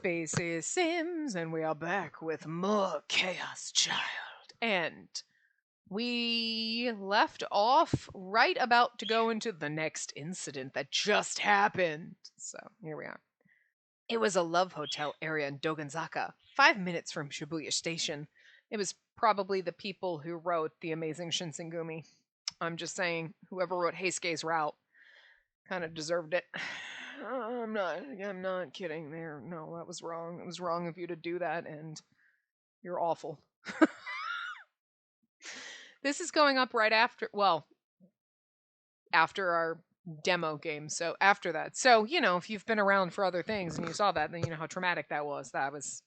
Spacey Sims, and we are back with more Chaos Child. And we left off right about to go into the next incident that just happened. So here we are. It was a love hotel area in Dogenzaka, 5 minutes from Shibuya Station. It was probably the people who wrote The Amazing Shinsengumi. I'm just saying, whoever wrote Heisuke's Route kind of deserved it. I'm not kidding there. No, that was wrong. It was wrong of you to do that, and you're awful. This is going up right after, well, after our demo game. So after that. So, you know, if you've been around for other things and you saw that, then you know how traumatic that was. That was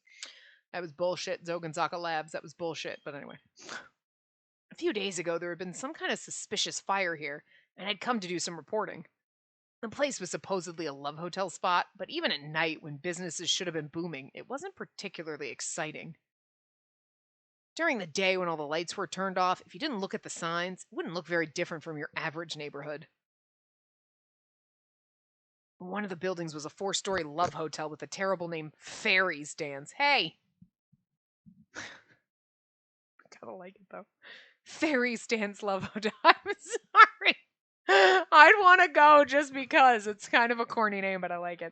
bullshit. Zogenzaka Labs, that was bullshit. But anyway. A few days ago, there had been some kind of suspicious fire here, and I'd come to do some reporting. The place was supposedly a love hotel spot, but even at night when businesses should have been booming, it wasn't particularly exciting. During the day when all the lights were turned off, if you didn't look at the signs, it wouldn't look very different from your average neighborhood. One of the buildings was a 4-story love hotel with a terrible name, Fairies Dance. Hey! I gotta like it though. Fairies Dance Love Hotel. I'm sorry. I'd want to go just because it's kind of a corny name, but I like it.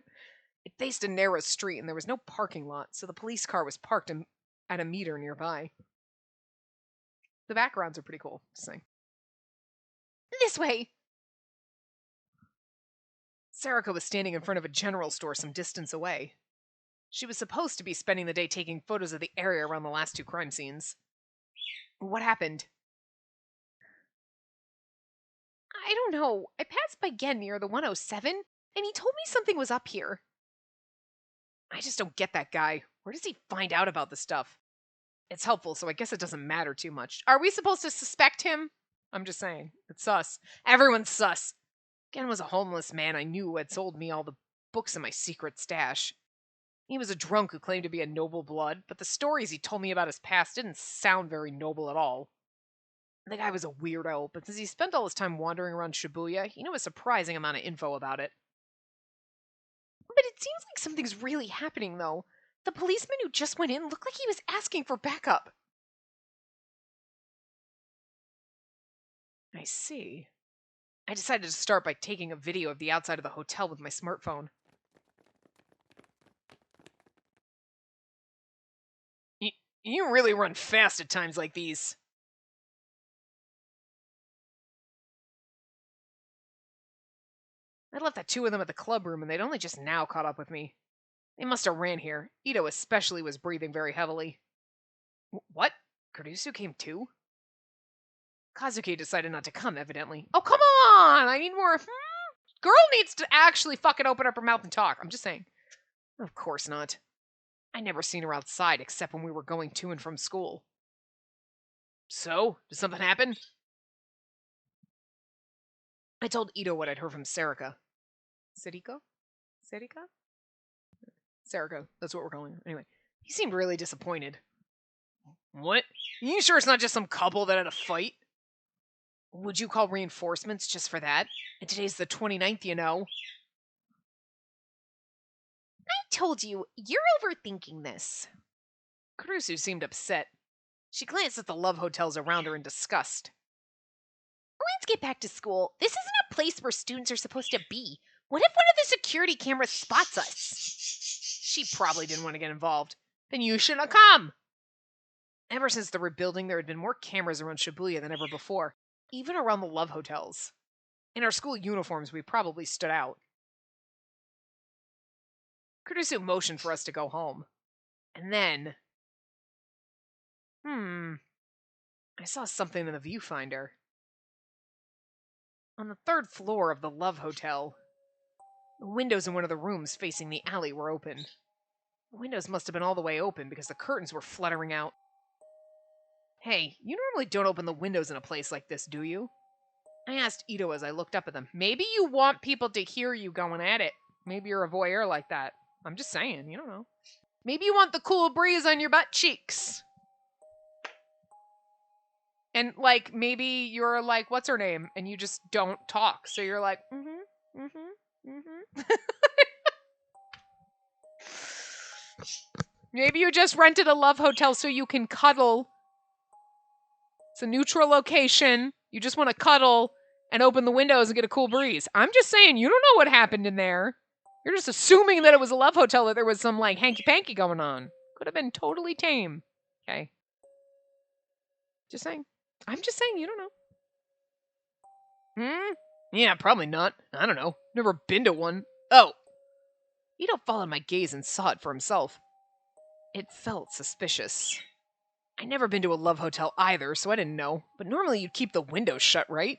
It faced a narrow street and there was no parking lot, so the police car was parked at a meter nearby. The backgrounds are pretty cool, just saying. This way! Sarika was standing in front of a general store some distance away. She was supposed to be spending the day taking photos of the area around the last 2 crime scenes. What happened? I don't know. I passed by Gen near the 107, and he told me something was up here. I just don't get that guy. Where does he find out about this stuff? It's helpful, so I guess it doesn't matter too much. Are we supposed to suspect him? I'm just saying. It's sus. Everyone's sus. Gen was a homeless man I knew who had sold me all the books in my secret stash. He was a drunk who claimed to be a noble blood, but the stories he told me about his past didn't sound very noble at all. The guy was a weirdo, but since he spent all his time wandering around Shibuya, he knew a surprising amount of info about it. But it seems like something's really happening, though. The policeman who just went in looked like he was asking for backup. I see. I decided to start by taking a video of the outside of the hotel with my smartphone. You really run fast at times like these. I left the 2 of them at the club room and they'd only just now caught up with me. They must have ran here. Ito especially was breathing very heavily. What? Kurusu came too? Kazuki decided not to come, evidently. Oh, come on! I need more. Girl needs to actually fucking open up her mouth and talk. I'm just saying. Of course not. I never seen her outside except when we were going to and from school. So, did something happen? I told Ito what I'd heard from Sarika. Sarika? Sarika. That's what we're calling her. Anyway, he seemed really disappointed. What? You sure it's not just some couple that had a fight? Would you call reinforcements just for that? And today's the 29th, you know. I told you, you're overthinking this. Kurusu seemed upset. She glanced at the love hotels around her in disgust. Let's get back to school. This isn't a place where students are supposed to be. What if one of the security cameras spots us? She probably didn't want to get involved. Then you shouldn't have come. Ever since the rebuilding, there had been more cameras around Shibuya than ever before, even around the love hotels. In our school uniforms, we probably stood out. Kurusu motioned for us to go home. And then... I saw something in the viewfinder. On the 3rd floor of the Love Hotel, the windows in one of the rooms facing the alley were open. The windows must have been all the way open because the curtains were fluttering out. Hey, you normally don't open the windows in a place like this, do you? I asked Ito as I looked up at them. Maybe you want people to hear you going at it. Maybe you're a voyeur like that. I'm just saying, you don't know. Maybe you want the cool breeze on your butt cheeks. And, like, maybe you're like, what's her name? And you just don't talk. So you're like, Maybe you just rented a love hotel so you can cuddle. It's a neutral location. You just want to cuddle and open the windows and get a cool breeze. I'm just saying, you don't know what happened in there. You're just assuming that it was a love hotel, that there was some, like, hanky-panky going on. Could have been totally tame. Okay. Just saying. I'm just saying, you don't know. Yeah, probably not. I don't know. Never been to one. Oh. Ito followed my gaze and saw it for himself. It felt suspicious. I'd never been to a love hotel either, so I didn't know. But normally you'd keep the windows shut, right?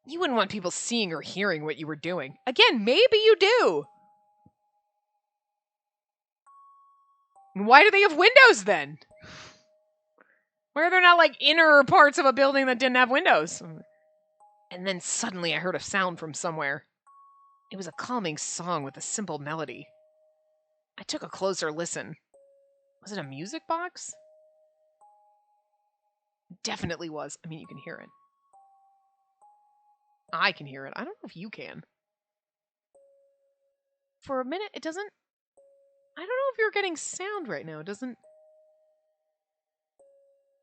You wouldn't want people seeing or hearing what you were doing. Again, maybe you do. Why do they have windows then? Why are there not, like, inner parts of a building that didn't have windows? And then suddenly I heard a sound from somewhere. It was a calming song with a simple melody. I took a closer listen. Was it a music box? It definitely was. I mean, you can hear it. I can hear it. I don't know if you can. For a minute, it doesn't... I don't know if you're getting sound right now. It doesn't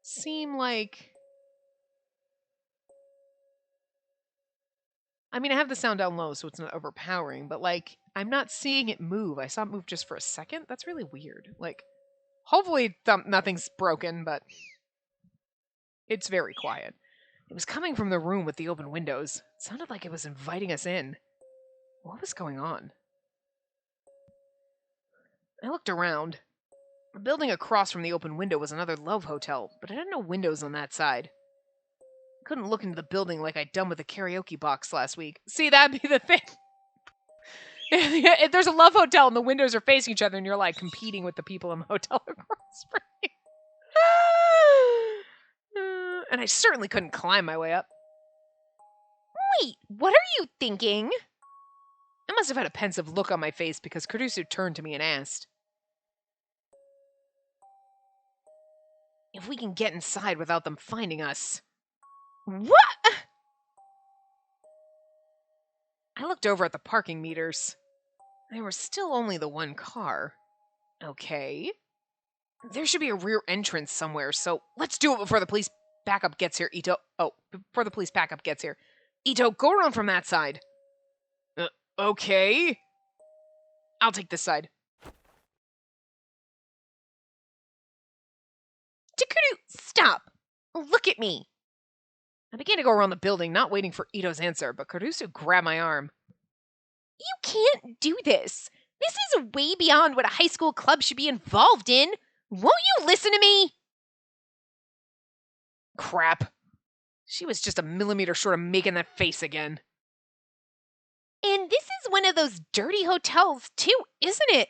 seem like... I mean, I have the sound down low, so it's not overpowering, but, like, I'm not seeing it move. I saw it move just for a second. That's really weird. Like, hopefully nothing's broken, but it's very quiet. It was coming from the room with the open windows. It sounded like it was inviting us in. What was going on? I looked around. The building across from the open window was another love hotel, but it had no windows on that side. I couldn't look into the building like I'd done with the karaoke box last week. See, that'd be the thing. If there's a love hotel and the windows are facing each other and you're, like, competing with the people in the hotel across from you. And I certainly couldn't climb my way up. Wait, what are you thinking? I must have had a pensive look on my face because Kurusu turned to me and asked, if we can get inside without them finding us. What? I looked over at the parking meters. There was still only the one car. Okay. There should be a rear entrance somewhere, so let's do it before the police backup gets here, Ito. Oh, before the police backup gets here. Ito, go around from that side. Okay. I'll take this side. Takuru, stop. Look at me. I began to go around the building, not waiting for Ito's answer, but Kurusu grabbed my arm. You can't do this. This is way beyond what a high school club should be involved in. Won't you listen to me? Crap. She was just a millimeter short of making that face again. And this is one of those dirty hotels, too, isn't it?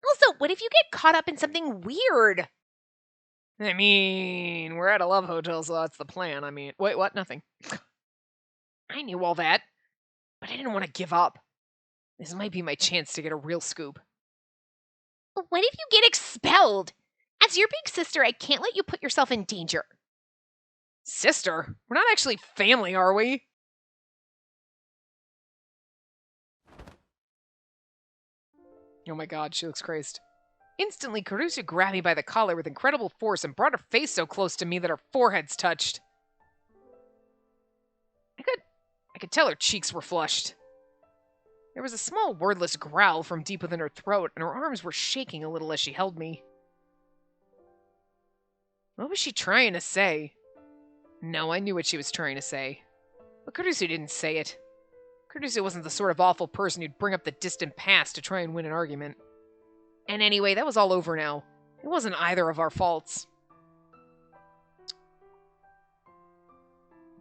Also, what if you get caught up in something weird? I mean, we're at a love hotel, so that's the plan. I mean, wait, what? Nothing. I knew all that, but I didn't want to give up. This might be my chance to get a real scoop. What if you get expelled? As your big sister, I can't let you put yourself in danger. Sister? We're not actually family, are we? Oh my god, she looks crazed. Instantly, Kurusu grabbed me by the collar with incredible force and brought her face so close to me that our foreheads touched. I could tell her cheeks were flushed. There was a small wordless growl from deep within her throat, and her arms were shaking a little as she held me. What was she trying to say? No, I knew what she was trying to say. But Kurusu didn't say it. Kurusu wasn't the sort of awful person who'd bring up the distant past to try and win an argument. And anyway, that was all over now. It wasn't either of our faults.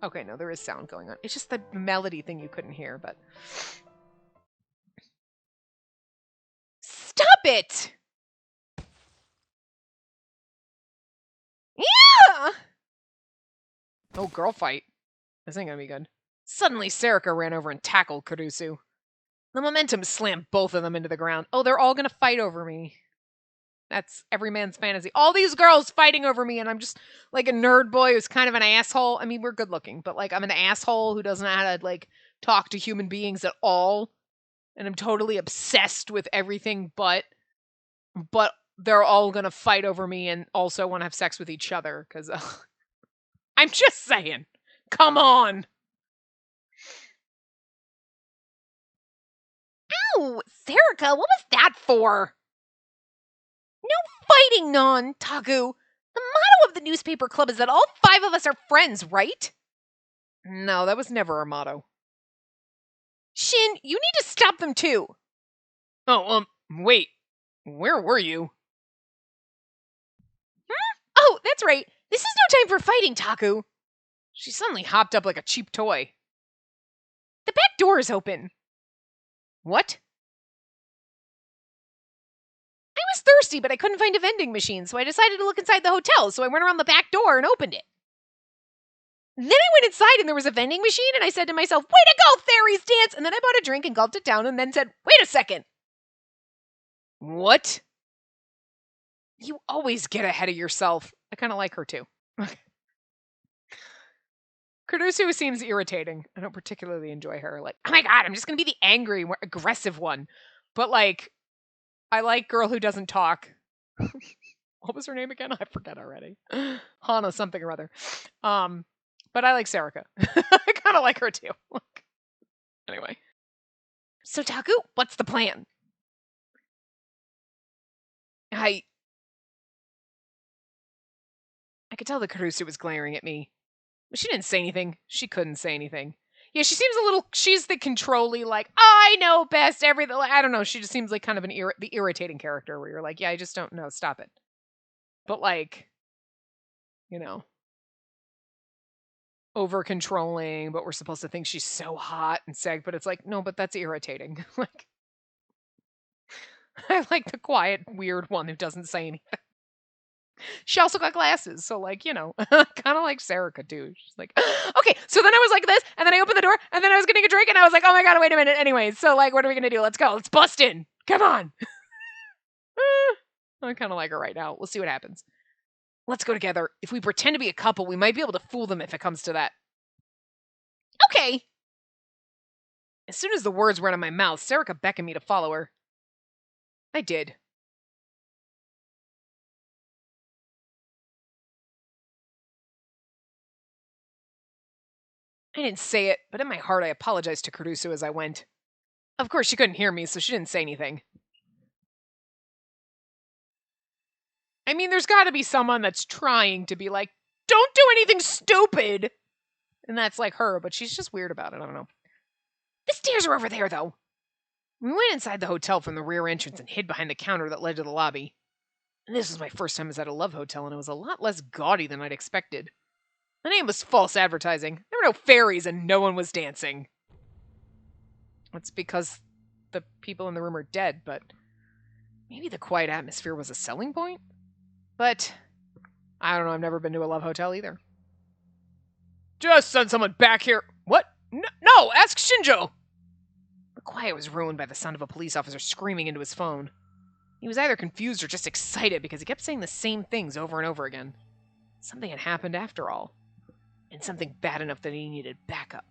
Okay, no, there is sound going on. It's just the melody thing you couldn't hear, but... Stop it! Yeah! Oh, girl fight. This ain't gonna be good. Suddenly, Serika ran over and tackled Kurusu. The momentum slammed both of them into the ground. Oh, they're all gonna fight over me. That's every man's fantasy. All these girls fighting over me, and I'm just like a nerd boy who's kind of an asshole. I mean, we're good looking, but like I'm an asshole who doesn't know how to like talk to human beings at all. And I'm totally obsessed with everything but but they're all gonna fight over me and also want to have sex with each other, because I'm just saying. Come on. Ow! Serica, what was that for? No fighting, Non, Taku. The motto of the newspaper club is that all 5 of us are friends, right? No, that was never our motto. Shin, you need to stop them too. Oh, wait. Where were you? Oh, that's right. This is no time for fighting, Taku. She suddenly hopped up like a cheap toy. The back door is open. What? I was thirsty, but I couldn't find a vending machine, so I decided to look inside the hotel, so I went around the back door and opened it. Then I went inside and there was a vending machine, and I said to myself, way to go, fairies dance! And then I bought a drink and gulped it down and then said, wait a second. What? You always get ahead of yourself. I kind of like her too. Kurusu seems irritating. I don't particularly enjoy her. Like, oh my god, I'm just gonna be the angry, more aggressive one. But like, I like girl who doesn't talk. What was her name again? I forget already. Hana something or other. But I like Serica. I kind of like her too. Anyway. So Taku, what's the plan? I could tell that Kurusu was glaring at me. But she didn't say anything. She couldn't say anything. Yeah, she seems a little, she's the controlly, like, I know best, everything. I don't know, she just seems like kind of the irritating character where you're like, yeah, I just don't know, stop it. But like, you know, over-controlling, but we're supposed to think she's so hot and seg, but it's like, no, but that's irritating. Like, I like the quiet, weird one who doesn't say anything. She also got glasses, so like, you know, kind of like Serica too. She's like, okay, so then I was like this, and then I opened the door, and then I was getting a drink, and I was like, oh my god, wait a minute. Anyway, so like, what are we gonna do? Let's go. Let's bust in. Come on. I kind of like her right now. We'll see what happens. Let's go together. If we pretend to be a couple, we might be able to fool them if it comes to that. Okay. As soon as the words were out of my mouth, Serica beckoned me to follow her. I did. I didn't say it, but in my heart I apologized to Kurusu as I went. Of course, she couldn't hear me, so she didn't say anything. I mean, there's gotta be someone that's trying to be like, don't do anything stupid! And that's like her, but she's just weird about it, I don't know. The stairs are over there, though. We went inside the hotel from the rear entrance and hid behind the counter that led to the lobby. And this was my first time at a love hotel, and it was a lot less gaudy than I'd expected. The name was false advertising. There were no fairies, and no one was dancing. That's because the people in the room are dead, but maybe the quiet atmosphere was a selling point? But I don't know, I've never been to a love hotel either. Just send someone back here. What? No, ask Shinjo! The quiet was ruined by the sound of a police officer screaming into his phone. He was either confused or just excited because he kept saying the same things over and over again. Something had happened after all. And something bad enough that he needed backup.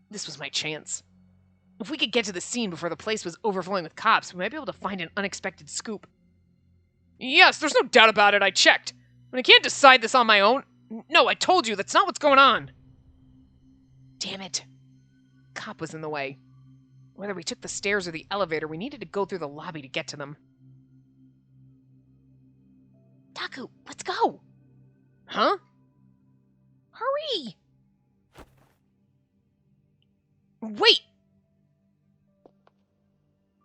This was my chance. If we could get to the scene before the place was overflowing with cops, we might be able to find an unexpected scoop. Yes, there's no doubt about it, I checked. But I can't decide this on my own. No, I told you, that's not what's going on. Damn it. Cop was in the way. Whether we took the stairs or the elevator, we needed to go through the lobby to get to them. Taku, let's go. Huh? Hurry! Wait!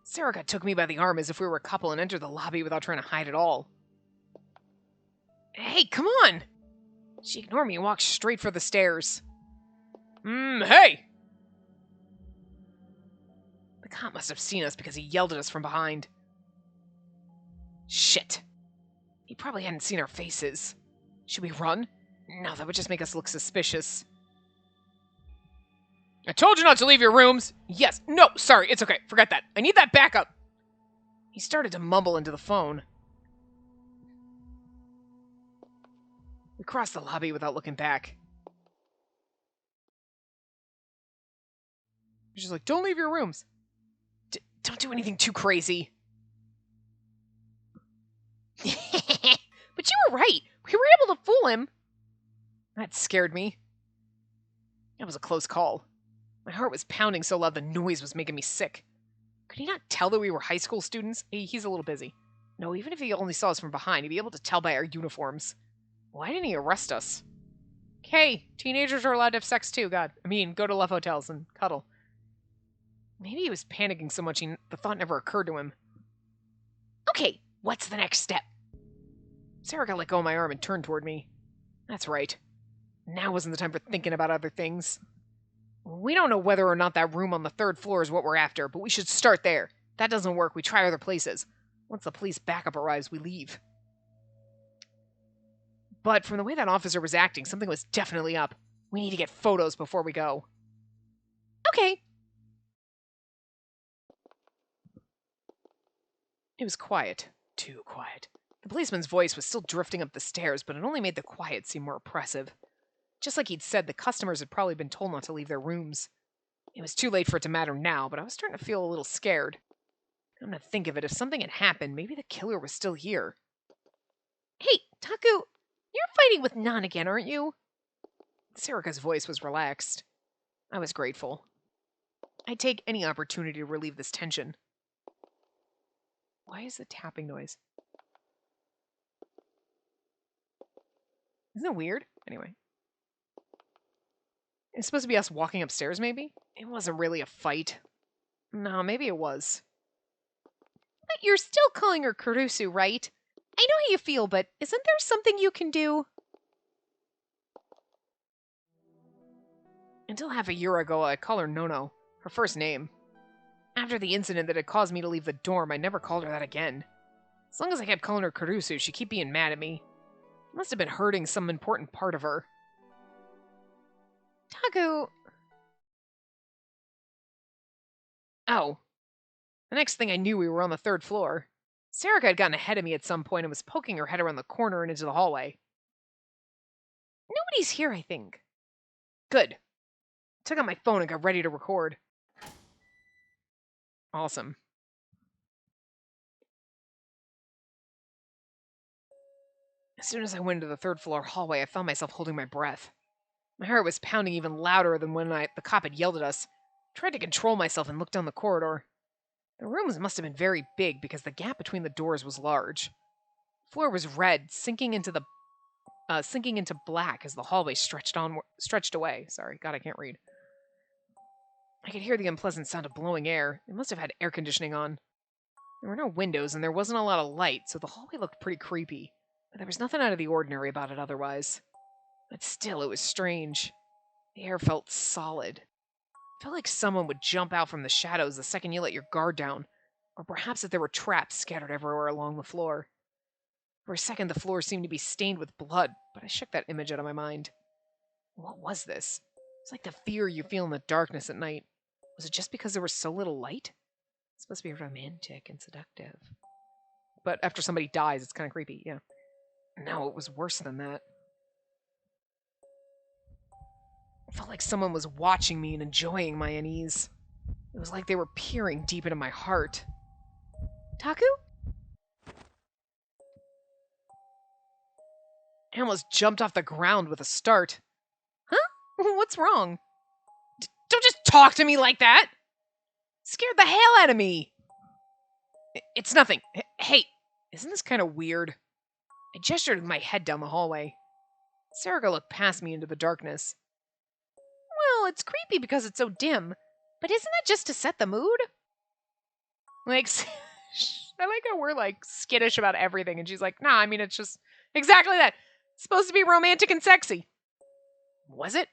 Serica took me by the arm as if we were a couple and entered the lobby without trying to hide at all. Hey, come on! She ignored me and walked straight for the stairs. Hey! The cop must have seen us because he yelled at us from behind. Shit. He probably hadn't seen our faces. Should we run? No, that would just make us look suspicious. I told you not to leave your rooms! Yes, no, sorry, it's okay, forget that. I need that backup! He started to mumble into the phone. We crossed the lobby without looking back. She's like, don't leave your rooms. Don't do anything too crazy. But you were right. We were able to fool him. That scared me. That was a close call. My heart was pounding so loud the noise was making me sick. Could he not tell that we were high school students? Hey, he's a little busy. No, even if he only saw us from behind, he'd be able to tell by our uniforms. Why didn't he arrest us? Okay, teenagers are allowed to have sex too, God. I mean, go to love hotels and cuddle. Maybe he was panicking so much the thought never occurred to him. Okay, what's the next step? Sarah let go of my arm and turned toward me. That's right. Now wasn't the time for thinking about other things. We don't know whether or not that room on the 3rd floor is what we're after, but we should start there. If that doesn't work, we try other places. Once the police backup arrives, we leave. But from the way that officer was acting, something was definitely up. We need to get photos before we go. Okay. It was quiet. Too quiet. The policeman's voice was still drifting up the stairs, but it only made the quiet seem more oppressive. Just like he'd said, the customers had probably been told not to leave their rooms. It was too late for it to matter now, but I was starting to feel a little scared. I'm gonna think of it, if something had happened, maybe the killer was still here. Hey, Taku, you're fighting with Nan again, aren't you? Sarika's voice was relaxed. I was grateful. I'd take any opportunity to relieve this tension. Why is the tapping noise? Isn't it weird? Anyway. It's supposed to be us walking upstairs, maybe? It wasn't really a fight. No, maybe it was. But you're still calling her Kurusu, right? I know how you feel, but isn't there something you can do? Until half a year ago, I'd call her Nono, her first name. After the incident that had caused me to leave the dorm, I never called her that again. As long as I kept calling her Kurusu, she'd keep being mad at me. It must have been hurting some important part of her. Taku... Oh. The next thing I knew, we were on the 3rd floor. Sarika had gotten ahead of me at some point and was poking her head around the corner and into the hallway. Nobody's here, I think. Good. I took out my phone and got ready to record. Awesome. As soon as I went into the 3rd floor hallway, I found myself holding my breath. My heart was pounding even louder than when the cop had yelled at us. I tried to control myself and look down the corridor. The rooms must have been very big because the gap between the doors was large. The floor was red, sinking into black as the hallway stretched away. Sorry, God, I can't read. I could hear the unpleasant sound of blowing air. It must have had air conditioning on. There were no windows and there wasn't a lot of light, so the hallway looked pretty creepy. But there was nothing out of the ordinary about it otherwise. But still, it was strange. The air felt solid. It felt like someone would jump out from the shadows the second you let your guard down, or perhaps that there were traps scattered everywhere along the floor. For a second, the floor seemed to be stained with blood, but I shook that image out of my mind. What was this? It's like the fear you feel in the darkness at night. Was it just because there was so little light? It's supposed to be romantic and seductive. But after somebody dies, it's kind of creepy, yeah. No, it was worse than that. It felt like someone was watching me and enjoying my unease. It was like they were peering deep into my heart. Taku? I almost jumped off the ground with a start. Huh? What's wrong? Don't just talk to me like that! Scared the hell out of me! It's nothing. Hey, isn't this kind of weird? I gestured with my head down the hallway. Sarika looked past me into the darkness. Well, it's creepy because it's so dim, but isn't that just to set the mood? Like, I like how we're, like, skittish about everything, and she's like, nah, I mean, it's just exactly that. It's supposed to be romantic and sexy. Was it?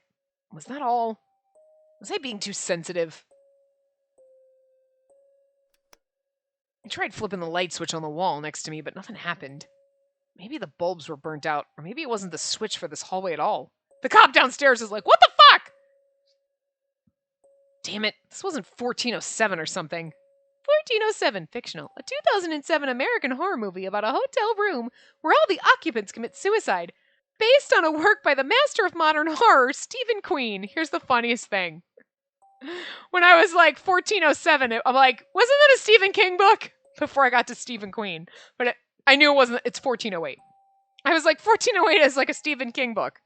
Was that all? Was I being too sensitive? I tried flipping the light switch on the wall next to me, but nothing happened. Maybe the bulbs were burnt out, or maybe it wasn't the switch for this hallway at all. The cop downstairs is like, what the fuck? Damn it, this wasn't 1407 or something. 1407, fictional, a 2007 American horror movie about a hotel room where all the occupants commit suicide, based on a work by the master of modern horror, Stephen Queen. Here's the funniest thing. When I was like 1407, I'm like, wasn't that a Stephen King book? Before I got to Stephen Queen. But I knew it wasn't. It's 1408. I was like, 1408 is like a Stephen King book.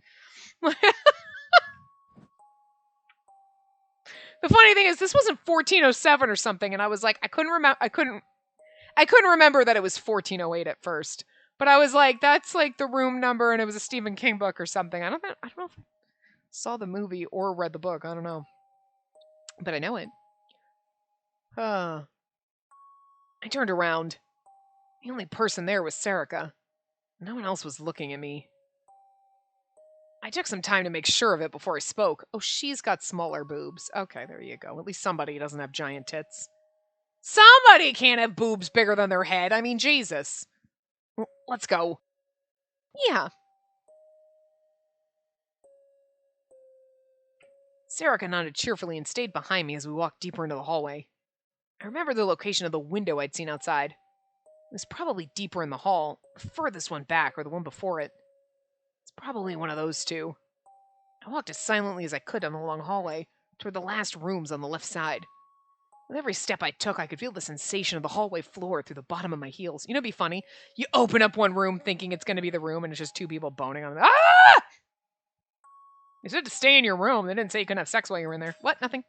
The funny thing is, this wasn't 1407 or something, and I was like, I couldn't remember that it was 1408 at first. But I was like, that's like the room number, and it was a Stephen King book or something. I don't know if I saw the movie or read the book. I don't know, but I know it. I turned around. The only person there was Serica. No one else was looking at me. I took some time to make sure of it before I spoke. Oh, she's got smaller boobs. Okay, there you go. At least somebody doesn't have giant tits. Somebody can't have boobs bigger than their head. I mean, Jesus. Let's go. Yeah. Serica nodded cheerfully and stayed behind me as we walked deeper into the hallway. I remember the location of the window I'd seen outside. It was probably deeper in the hall, the furthest one back or the one before it. It's probably one of those two. I walked as silently as I could down the long hallway, toward the last rooms on the left side. With every step I took, I could feel the sensation of the hallway floor through the bottom of my heels. You know, it'd be funny. You open up one room thinking it's going to be the room, and it's just two people boning on it. Ah! They said to stay in your room. They didn't say you couldn't have sex while you were in there. What? Nothing.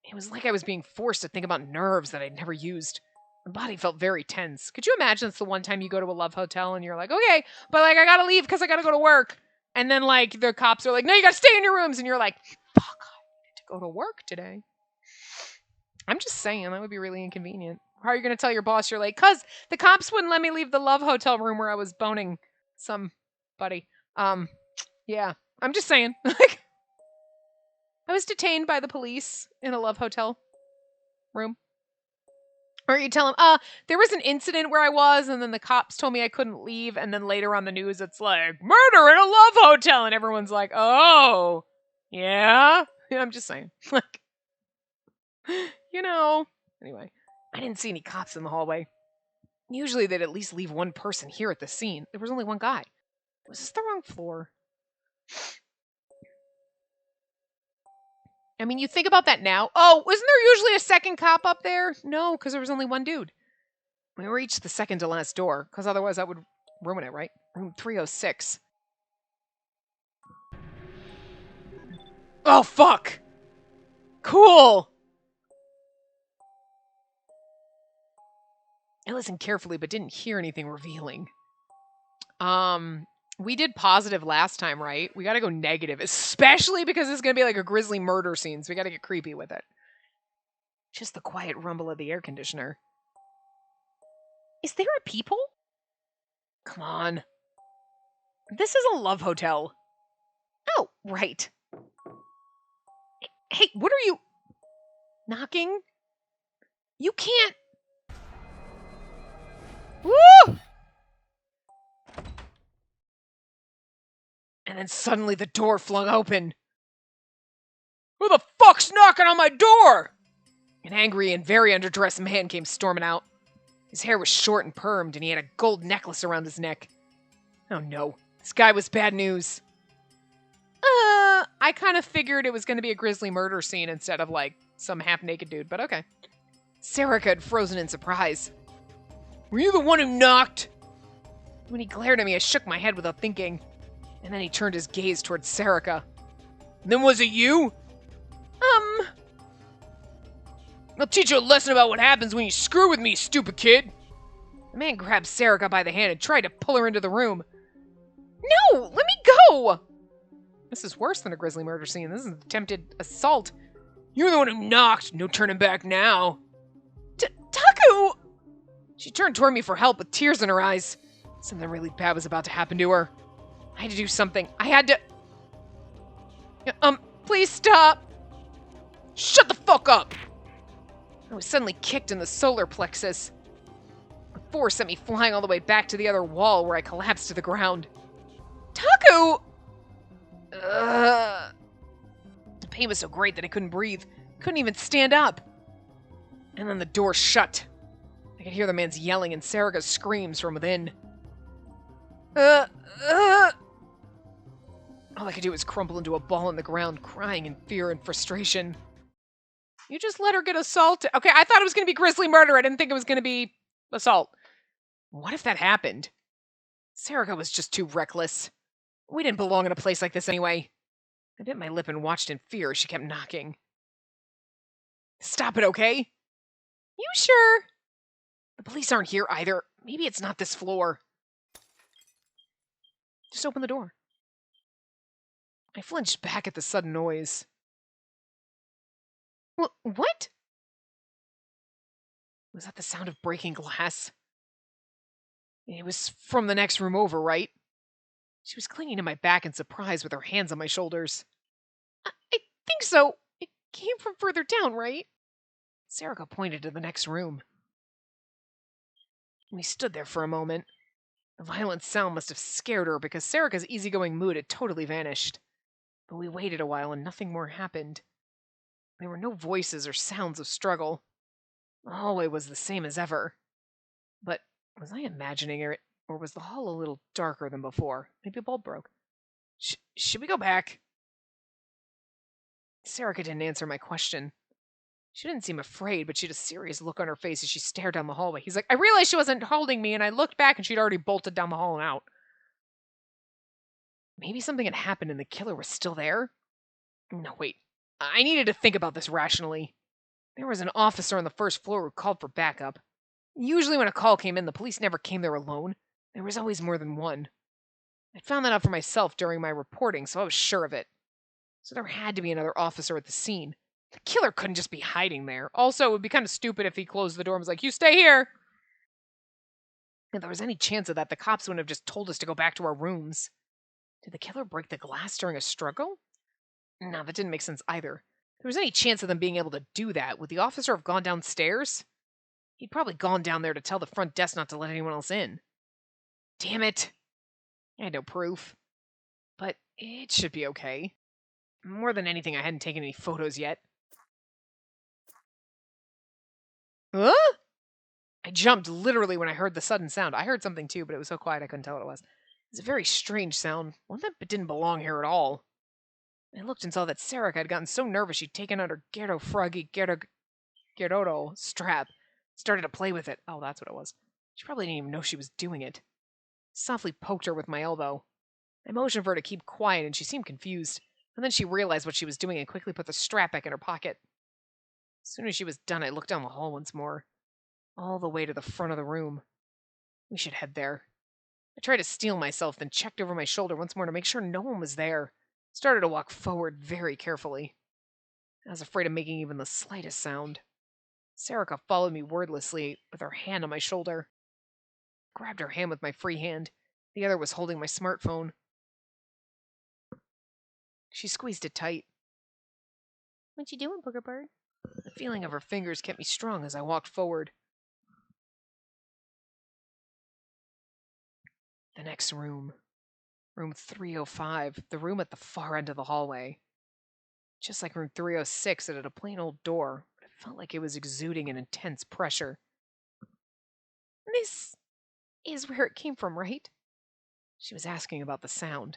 It was like I was being forced to think about nerves that I'd never used. My body felt very tense. Could you imagine it's the one time you go to a love hotel and you're like, okay, but like I gotta leave because I gotta go to work. And then like the cops are like, no, you gotta stay in your rooms. And you're like, fuck, I need to go to work today. I'm just saying, that would be really inconvenient. How are you gonna tell your boss you're late? Because the cops wouldn't let me leave the love hotel room where I was boning somebody. Yeah, I'm just saying. Like, I was detained by the police in a love hotel room. Or you tell them, there was an incident where I was, and then the cops told me I couldn't leave, and then later on the news it's like, murder in a love hotel, and everyone's like, oh, yeah? I'm just saying. Like, you know. Anyway, I didn't see any cops in the hallway. Usually they'd at least leave one person here at the scene. There was only one guy. Was this the wrong floor? I mean, you think about that now. Oh, wasn't there usually a second cop up there? No, because there was only one dude. We reached the second to last door, because otherwise that would ruin it, right? Room 306. Oh, fuck! Cool! I listened carefully, but didn't hear anything revealing. We did positive last time, right? We gotta go negative, especially because it's gonna be like a grisly murder scene, so we gotta get creepy with it. Just the quiet rumble of the air conditioner. Is there a people? Come on. This is a love hotel. Oh, right. Hey, what are you... knocking? You can't... Woo! And then suddenly the door flung open. Who the fuck's knocking on my door? An angry and very underdressed man came storming out. His hair was short and permed, and he had a gold necklace around his neck. Oh no, this guy was bad news. I kind of figured it was going to be a grisly murder scene instead of like some half-naked dude, but okay. Serica had frozen in surprise. Were you the one who knocked? When he glared at me, I shook my head without thinking. And then he turned his gaze towards Serica. Then was it you? I'll teach you a lesson about what happens when you screw with me, stupid kid. The man grabbed Serica by the hand and tried to pull her into the room. No, let me go! This is worse than a grisly murder scene. This is an attempted assault. You're the one who knocked. No turning back now. Taku! She turned toward me for help with tears in her eyes. Something really bad was about to happen to her. I had to do something. I had to... please stop. Shut the fuck up! I was suddenly kicked in the solar plexus. The force sent me flying all the way back to the other wall where I collapsed to the ground. Taku! The pain was so great that I couldn't breathe. Couldn't even stand up. And then the door shut. I could hear the man's yelling and Serica's screams from within. All I could do was crumple into a ball on the ground, crying in fear and frustration. You just let her get assaulted. Okay, I thought it was going to be grisly murder. I didn't think it was going to be assault. What if that happened? Serica was just too reckless. We didn't belong in a place like this anyway. I bit my lip and watched in fear as she kept knocking. Stop it, okay? You sure? The police aren't here either. Maybe it's not this floor. Just open the door. I flinched back at the sudden noise. What? Was that the sound of breaking glass? It was from the next room over, right? She was clinging to my back in surprise with her hands on my shoulders. I think so. It came from further down, right? Serica pointed to the next room. We stood there for a moment. The violent sound must have scared her because Serica's easygoing mood had totally vanished. But we waited a while and nothing more happened. There were no voices or sounds of struggle. The hallway was the same as ever. But was I imagining it, or was the hall a little darker than before? Maybe a bulb broke. Should we go back? Serica didn't answer my question. She didn't seem afraid, but she had a serious look on her face as she stared down the hallway. He's like, I realized she wasn't holding me, and I looked back and she'd already bolted down the hall and out. Maybe something had happened and the killer was still there? No, wait. I needed to think about this rationally. There was an officer on the first floor who called for backup. Usually when a call came in, the police never came there alone. There was always more than one. I found that out for myself during my reporting, so I was sure of it. So there had to be another officer at the scene. The killer couldn't just be hiding there. Also, it would be kind of stupid if he closed the door and was like, you stay here! If there was any chance of that, the cops wouldn't have just told us to go back to our rooms. Did the killer break the glass during a struggle? No, that didn't make sense either. If there was any chance of them being able to do that, would the officer have gone downstairs? He'd probably gone down there to tell the front desk not to let anyone else in. Damn it! I had no proof. But it should be okay. More than anything, I hadn't taken any photos yet. Huh? I jumped literally when I heard the sudden sound. I heard something too, but it was so quiet I couldn't tell what it was. It was a very strange sound, one that didn't belong here at all. I looked and saw that Serica had gotten so nervous she'd taken out her Gerodo strap, started to play with it. Oh, that's what it was. She probably didn't even know she was doing it. Softly poked her with my elbow. I motioned for her to keep quiet, and she seemed confused. And then she realized what she was doing and quickly put the strap back in her pocket. As soon as she was done, I looked down the hall once more, all the way to the front of the room. We should head there. I tried to steel myself, then checked over my shoulder once more to make sure no one was there. Started to walk forward very carefully. I was afraid of making even the slightest sound. Serica followed me wordlessly with her hand on my shoulder. I grabbed her hand with my free hand. The other was holding my smartphone. She squeezed it tight. What you doing, Booger Bird? The feeling of her fingers kept me strong as I walked forward. The next room. Room 305, the room at the far end of the hallway. Just like room 306, it had a plain old door, but it felt like it was exuding an intense pressure. This is where it came from, right? She was asking about the sound.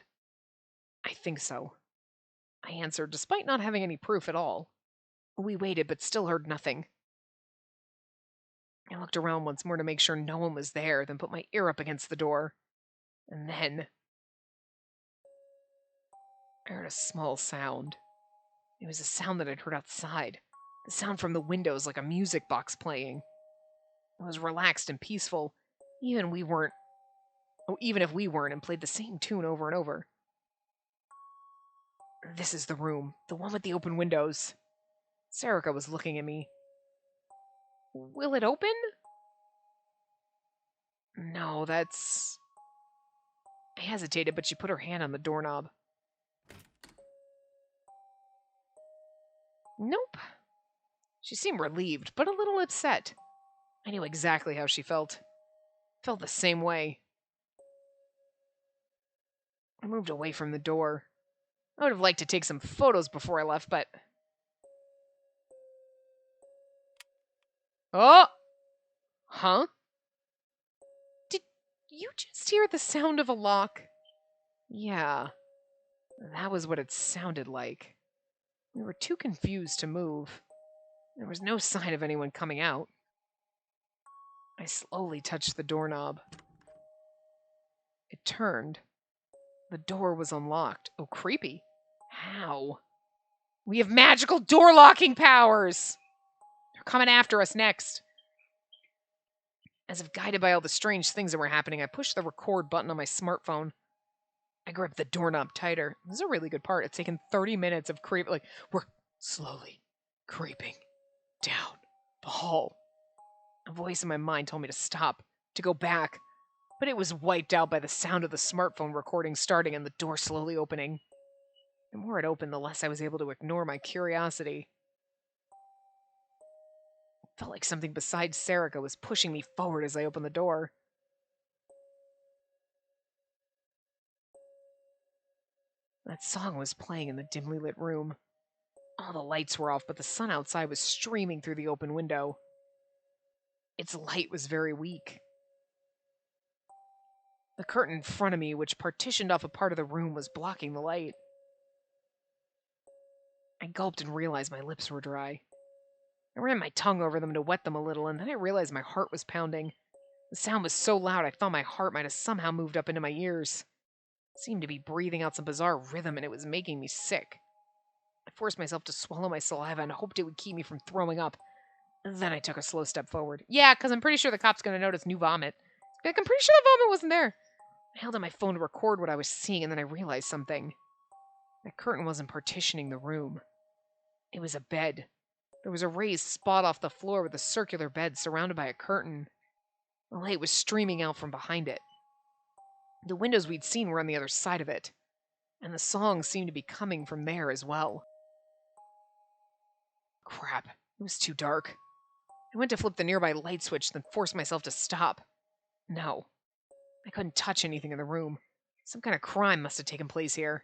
I think so. I answered, despite not having any proof at all. We waited, but still heard nothing. I looked around once more to make sure no one was there, then put my ear up against the door. And then I heard a small sound. It was a sound that I'd heard outside. The sound from the windows, like a music box playing. It was relaxed and peaceful, even if we weren't, and played the same tune over and over. This is the room, the one with the open windows. Serica was looking at me. Will it open? No, that's... I hesitated, but she put her hand on the doorknob. Nope. She seemed relieved, but a little upset. I knew exactly how she felt. Felt the same way. I moved away from the door. I would have liked to take some photos before I left, but... Oh! Huh? Did you just hear the sound of a lock? Yeah, that was what it sounded like. We were too confused to move. There was no sign of anyone coming out. I slowly touched the doorknob. It turned. The door was unlocked. Oh, creepy. How? We have magical door locking powers! They're coming after us next. As if guided by all the strange things that were happening, I pushed the record button on my smartphone. I gripped the doorknob tighter. This is a really good part. It's taken 30 minutes of creep. Like, we're slowly creeping down the hall. A voice in my mind told me to stop, to go back, but it was wiped out by the sound of the smartphone recording starting and the door slowly opening. The more it opened, the less I was able to ignore my curiosity. It felt like something besides Serica was pushing me forward as I opened the door. That song was playing in the dimly lit room. All the lights were off, but the sun outside was streaming through the open window. Its light was very weak. The curtain in front of me, which partitioned off a part of the room, was blocking the light. I gulped and realized my lips were dry. I ran my tongue over them to wet them a little, and then I realized my heart was pounding. The sound was so loud I thought my heart might have somehow moved up into my ears. It seemed to be breathing out some bizarre rhythm, and it was making me sick. I forced myself to swallow my saliva and hoped it would keep me from throwing up. Then I took a slow step forward. Yeah, because I'm pretty sure the cop's going to notice new vomit. Like, I'm pretty sure the vomit wasn't there. I held out my phone to record what I was seeing, and then I realized something. That curtain wasn't partitioning the room. It was a bed. There was a raised spot off the floor with a circular bed surrounded by a curtain. The light was streaming out from behind it. The windows we'd seen were on the other side of it, and the song seemed to be coming from there as well. Crap, it was too dark. I went to flip the nearby light switch, then forced myself to stop. No, I couldn't touch anything in the room. Some kind of crime must have taken place here.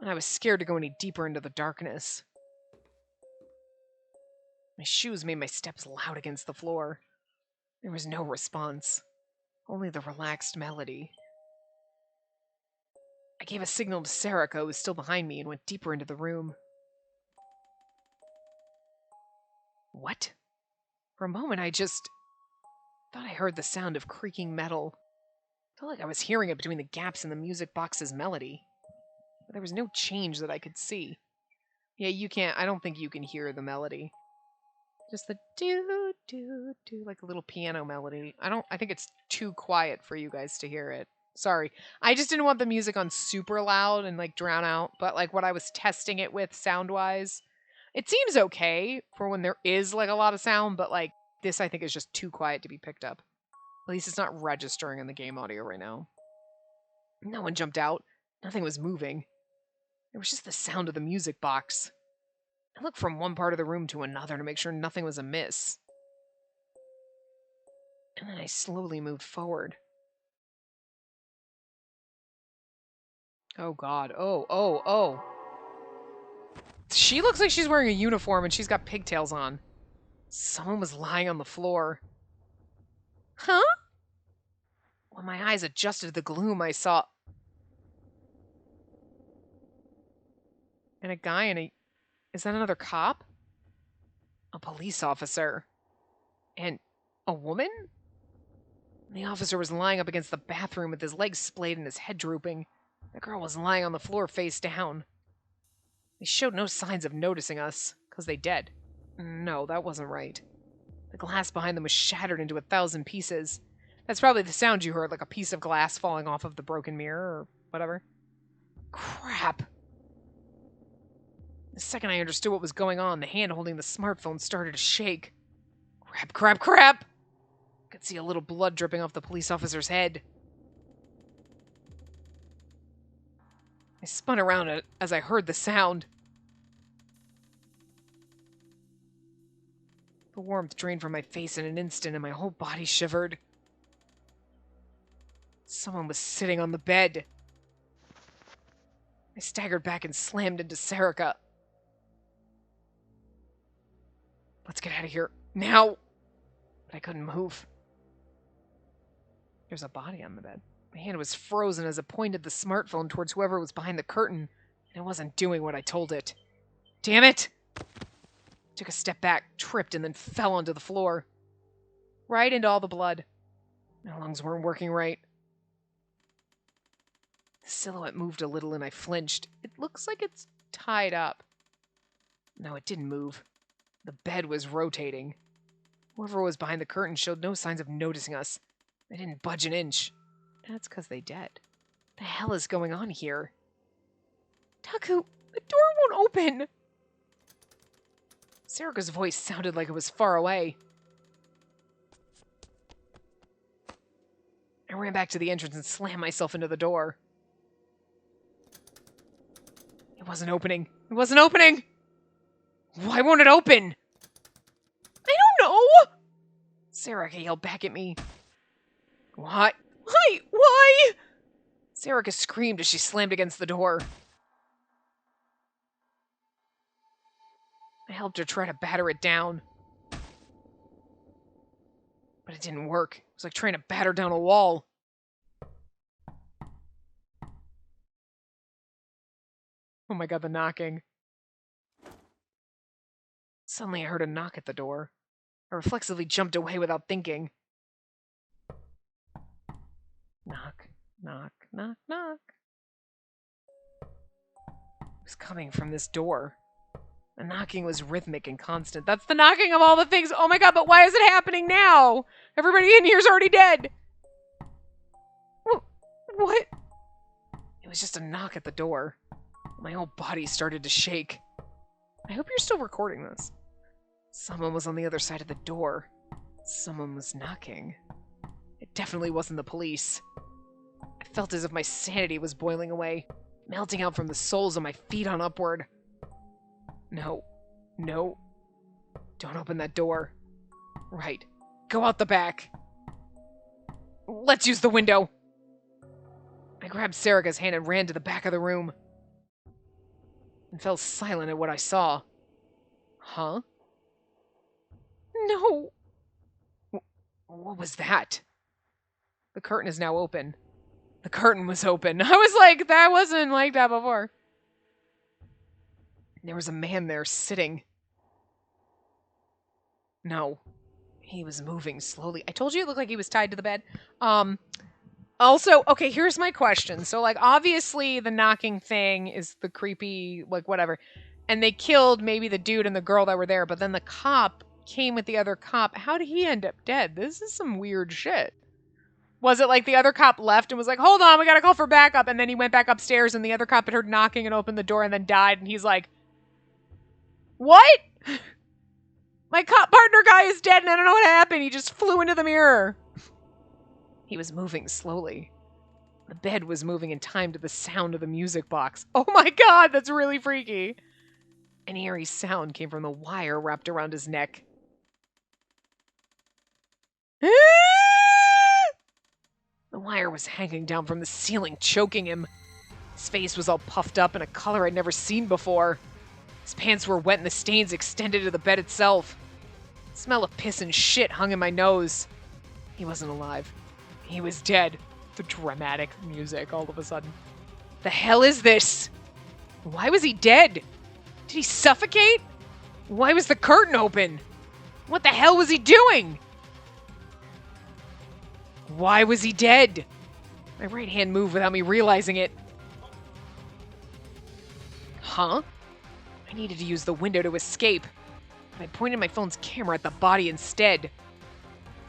And I was scared to go any deeper into the darkness. My shoes made my steps loud against the floor. There was no response, only the relaxed melody. I gave a signal to Serica, who was still behind me, and went deeper into the room. What? For a moment, I just thought I heard the sound of creaking metal. I felt like I was hearing it between the gaps in the music box's melody. But there was no change that I could see. Yeah, you can't, I don't think you can hear the melody. Just the do, like a little piano melody. I think it's too quiet for you guys to hear it. Sorry. I just didn't want the music on super loud and like drown out, but like what I was testing it with sound-wise, it seems okay for when there is like a lot of sound, but like this I think is just too quiet to be picked up. At least it's not registering in the game audio right now. No one jumped out. Nothing was moving. There was just the sound of the music box. I looked from one part of the room to another to make sure nothing was amiss. And then I slowly moved forward. Oh god. Oh. She looks like she's wearing a uniform and she's got pigtails on. Someone was lying on the floor. Huh? When my eyes adjusted to the gloom, I saw... And a guy and a... Is that another cop? A police officer. And a woman? The officer was lying up against the bathroom with his legs splayed and his head drooping. The girl was lying on the floor face down. They showed no signs of noticing us, 'cause they dead. No, that wasn't right. The glass behind them was shattered into 1,000 pieces. That's probably the sound you heard, like a piece of glass falling off of the broken mirror or whatever. Crap. The second I understood what was going on, the hand holding the smartphone started to shake. Crap! I could see a little blood dripping off the police officer's head. I spun around as I heard the sound. The warmth drained from my face in an instant and my whole body shivered. Someone was sitting on the bed. I staggered back and slammed into Serica. Let's get out of here. Now! But I couldn't move. There's a body on the bed. My hand was frozen as it pointed the smartphone towards whoever was behind the curtain, and it wasn't doing what I told it. Damn it! I took a step back, tripped, and then fell onto the floor. Right into all the blood. My lungs weren't working right. The silhouette moved a little and I flinched. It looks like it's tied up. No, it didn't move. The bed was rotating. Whoever was behind the curtain showed no signs of noticing us. They didn't budge an inch. That's because they dead. The hell is going on here? Taku, the door won't open! Sarika's voice sounded like it was far away. I ran back to the entrance and slammed myself into the door. It wasn't opening. It wasn't opening! Why won't it open? I don't know! Sarika yelled back at me. What? Why? Sarika screamed as she slammed against the door. I helped her try to batter it down. But it didn't work. It was like trying to batter down a wall. Oh my god, the knocking. Suddenly I heard a knock at the door. I reflexively jumped away without thinking. Knock, knock, knock, knock. It was coming from this door. The knocking was rhythmic and constant. That's the knocking of all the things. Oh my god, but why is it happening now? Everybody in here's already dead. What? It was just a knock at the door. My whole body started to shake. I hope you're still recording this. Someone was on the other side of the door. Someone was knocking. It definitely wasn't the police. I felt as if my sanity was boiling away, melting out from the soles of my feet on upward. No. No. Don't open that door. Right. Go out the back. Let's use the window. I grabbed Sarika's hand and ran to the back of the room. And fell silent at what I saw. Huh? No. What was that? The curtain is now open. The curtain was open. I was like, that wasn't like that before. There was a man there sitting. No. He was moving slowly. I told you it looked like he was tied to the bed. Also, okay, here's my question. So, like, obviously the knocking thing is the creepy, like, whatever. And they killed maybe the dude and the girl that were there, but then the cop came with the other cop. How did he end up dead? This is some weird shit. Was it like the other cop left and was like, hold on, we gotta call for backup, and then he went back upstairs and the other cop had heard knocking and opened the door and then died, and he's like, what? My cop partner guy is dead and I don't know what happened. He just flew into the mirror. He was moving slowly. The bed was moving in time to the sound of the music box. Oh my god, that's really freaky. An eerie sound came from the wire wrapped around his neck. The wire was hanging down from the ceiling, choking him. His face was all puffed up in a color I'd never seen before. His pants were wet and the stains extended to the bed itself. The smell of piss and shit hung in my nose. He wasn't alive. He was dead. The dramatic music all of a sudden. The hell is this? Why was he dead? Did he suffocate? Why was the curtain open? What the hell was he doing? Why was he dead? My right hand moved without me realizing it. Huh? I needed to use the window to escape, but I pointed my phone's camera at the body instead.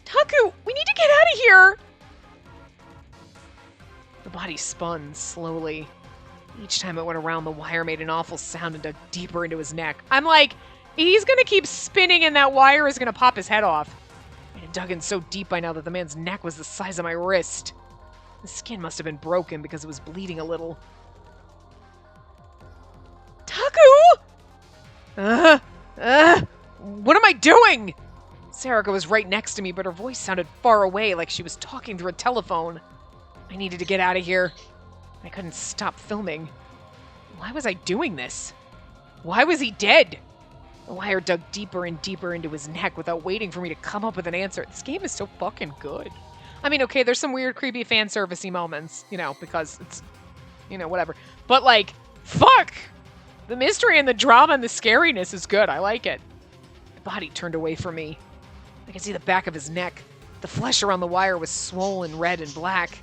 Taku, we need to get out of here! The body spun slowly. Each time it went around, the wire made an awful sound and dug deeper into his neck. I'm like, he's gonna keep spinning and that wire is gonna pop his head off. It had dug in so deep by now that the man's neck was the size of my wrist. The skin must have been broken because it was bleeding a little. Taku! What am I doing? Sarika was right next to me, but her voice sounded far away, like she was talking through a telephone. I needed to get out of here. I couldn't stop filming. Why was I doing this? Why was he dead? The wire dug deeper and deeper into his neck without waiting for me to come up with an answer. This game is so fucking good. I mean, okay, there's some weird, creepy fan servicey moments, you know, because it's, you know, whatever. But, like, fuck! The mystery and the drama and the scariness is good. I like it. The body turned away from me. I could see the back of his neck. The flesh around the wire was swollen red and black.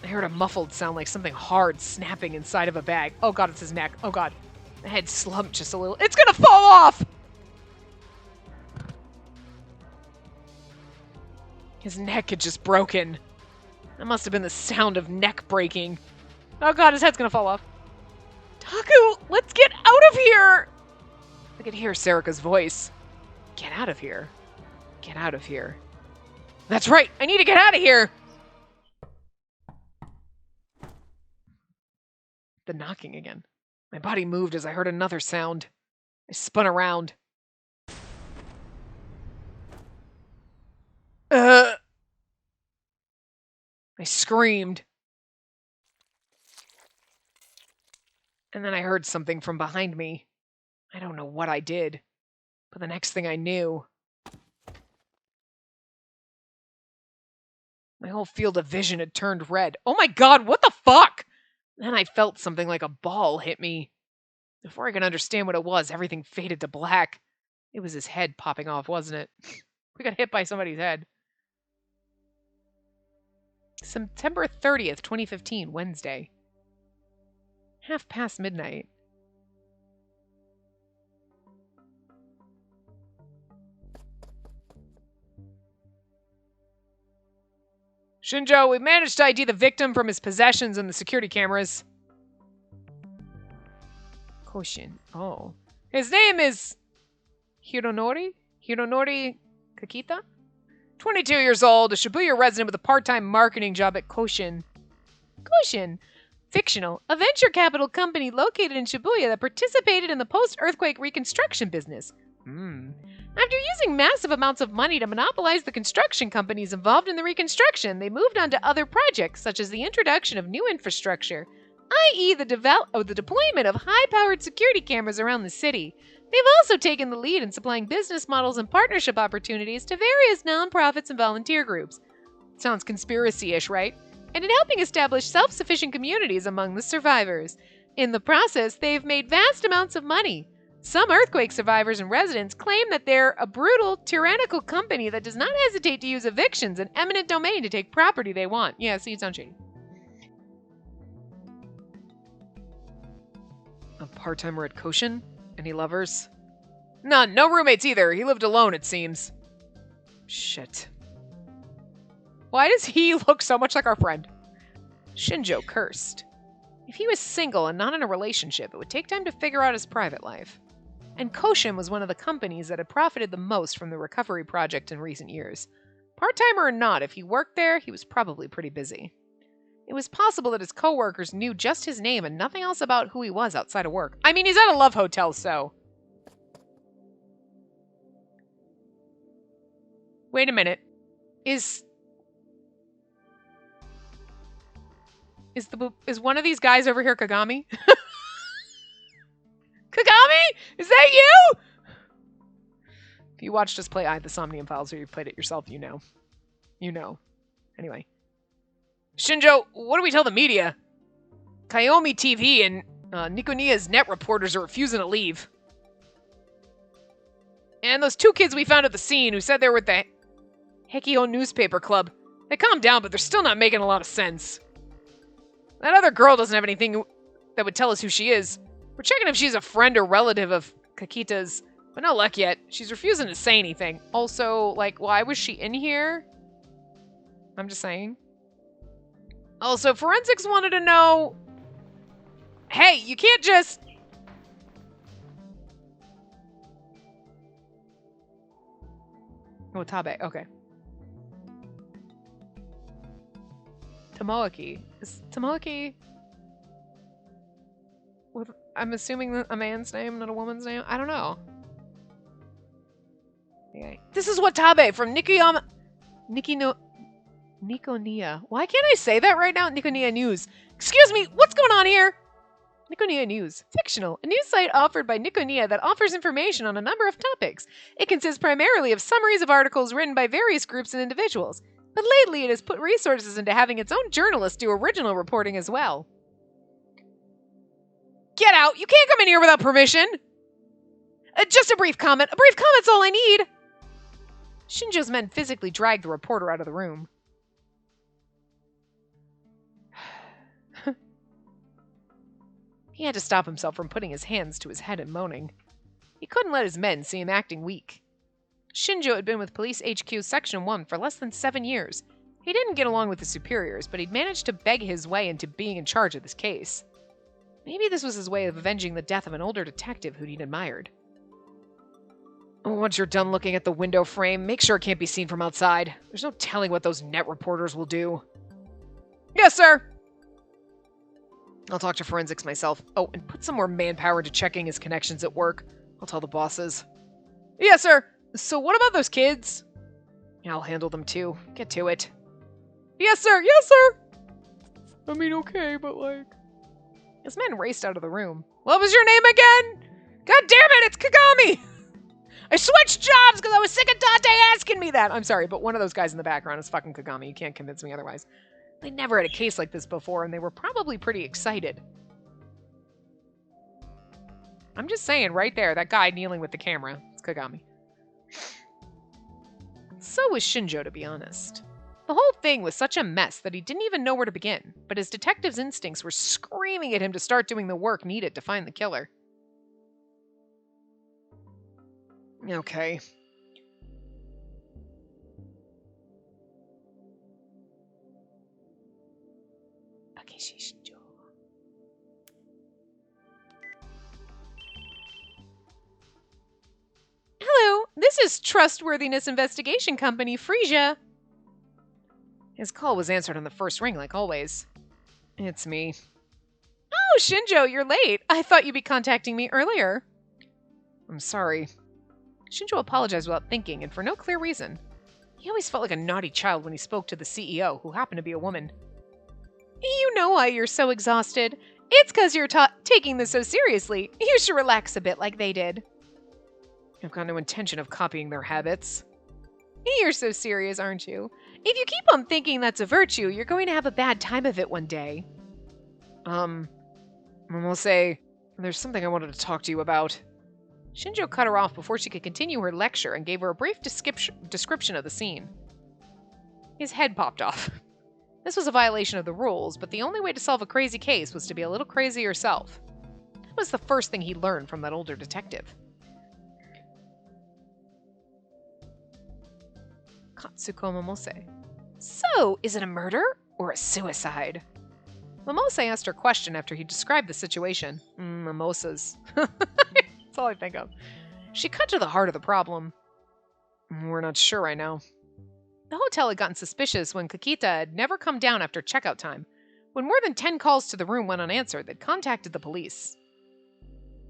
I heard a muffled sound like something hard snapping inside of a bag. Oh god, it's his neck. Oh god. The head slumped just a little. It's gonna fall off! His neck had just broken. That must have been the sound of neck breaking. Oh god, his head's gonna fall off. Taku, let's get out of here! I could hear Sarika's voice. Get out of here. Get out of here. That's right, I need to get out of here! The knocking again. My body moved as I heard another sound. I spun around. I screamed. And then I heard something from behind me. I don't know what I did, but the next thing I knew, my whole field of vision had turned red. Oh my god, what the fuck? Then I felt something like a ball hit me. Before I could understand what it was, everything faded to black. It was his head popping off, wasn't it? We got hit by somebody's head. September 30th, 2015, Wednesday. midnight. Shinjo, we managed to ID the victim from his possessions in the security cameras. Koshin. Oh. His name is Hironori Kakita? 22 years old, a Shibuya resident with a part-time marketing job at Koshin. Koshin. Fictional. A venture capital company located in Shibuya that participated in the post-earthquake reconstruction business. After using massive amounts of money to monopolize the construction companies involved in the reconstruction, they moved on to other projects, such as the introduction of new infrastructure, i.e. the deployment of high-powered security cameras around the city. They've also taken the lead in supplying business models and partnership opportunities to various nonprofits and volunteer groups. Sounds conspiracy-ish, right? And in helping establish self-sufficient communities among the survivors. In the process, they've made vast amounts of money. Some earthquake survivors and residents claim that they're a brutal, tyrannical company that does not hesitate to use evictions and eminent domain to take property they want. Yeah, see, it sounds shady. A part-timer at Koshin? Any lovers? None. No roommates either. He lived alone, it seems. Shit. Why does he look so much like our friend? Shinjo cursed. If he was single and not in a relationship, it would take time to figure out his private life. And Koshin was one of the companies that had profited the most from the recovery project in recent years. Part-timer or not, if he worked there, he was probably pretty busy. It was possible that his coworkers knew just his name and nothing else about who he was outside of work. I mean, he's at a love hotel, so... Wait a minute. Is one of these guys over here Kagami? Kagami? Is that you? If you watched us play I, the Somnium Files, or you've played it yourself, you know. You know. Anyway. Shinjo, what do we tell the media? Kayomi TV and Nikonia's net reporters are refusing to leave. And those two kids we found at the scene who said they were with the Hekio newspaper club. They calmed down, but they're still not making a lot of sense. That other girl doesn't have anything that would tell us who she is. We're checking if she's a friend or relative of Kakita's, but no luck yet. She's refusing to say anything. Also, like, why was she in here? I'm just saying. Also, forensics wanted to know... Hey, you can't just... Oh, Tabe, okay. Tomoaki. Is Tomoaki... I'm assuming a man's name, not a woman's name? I don't know. Okay. This is Watabe from Nikonia. Why can't I say that right now? Nikonia News. Excuse me, what's going on here? Nikonia News. Fictional. A news site offered by Nikonia that offers information on a number of topics. It consists primarily of summaries of articles written by various groups and individuals. But lately it has put resources into having its own journalists do original reporting as well. Get out! You can't come in here without permission! Just a brief comment. A brief comment's all I need! Shinjo's men physically dragged the reporter out of the room. He had to stop himself from putting his hands to his head and moaning. He couldn't let his men see him acting weak. Shinjo had been with Police HQ Section 1 for less than 7 years. He didn't get along with his superiors, but he'd managed to beg his way into being in charge of this case. Maybe this was his way of avenging the death of an older detective who he'd admired. Once you're done looking at the window frame, make sure it can't be seen from outside. There's no telling what those net reporters will do. Yes, sir! I'll talk to forensics myself. Oh, and put some more manpower into checking his connections at work. I'll tell the bosses. Yes, sir! So what about those kids? I'll handle them too. Get to it. Yes, sir! Yes, sir! I mean, okay, but like... His men raced out of the room. What was your name again? God damn it, it's Kagami! I switched jobs because I was sick of Dante asking me that! I'm sorry, but one of those guys in the background is fucking Kagami. You can't convince me otherwise. They never had a case like this before, and they were probably pretty excited. I'm just saying, right there, that guy kneeling with the camera. It's Kagami. So was Shinjo, to be honest. The whole thing was such a mess that he didn't even know where to begin, but his detective's instincts were screaming at him to start doing the work needed to find the killer. Okay. Shinjo. Hello, this is Trustworthiness Investigation Company, Frisia. His call was answered on the first ring, like always. It's me. Oh, Shinjo, you're late. I thought you'd be contacting me earlier. I'm sorry. Shinjo apologized without thinking, and for no clear reason. He always felt like a naughty child when he spoke to the CEO, who happened to be a woman. You know why you're so exhausted. It's because you're taking this so seriously. You should relax a bit like they did. I've got no intention of copying their habits. You're so serious, aren't you? If you keep on thinking that's a virtue, you're going to have a bad time of it one day. I'll say, there's something I wanted to talk to you about. Shinjo cut her off before she could continue her lecture and gave her a brief description of the scene. His head popped off. This was a violation of the rules, but the only way to solve a crazy case was to be a little crazy yourself. That was the first thing he learned from that older detective. Katsuko Momose. So, is it a murder or a suicide? Momose asked her question after he described the situation. Mimosas. That's all I think of. She cut to the heart of the problem. We're not sure right now. The hotel had gotten suspicious when Kakita had never come down after checkout time. When more than 10 calls to the room went unanswered, they'd contacted the police.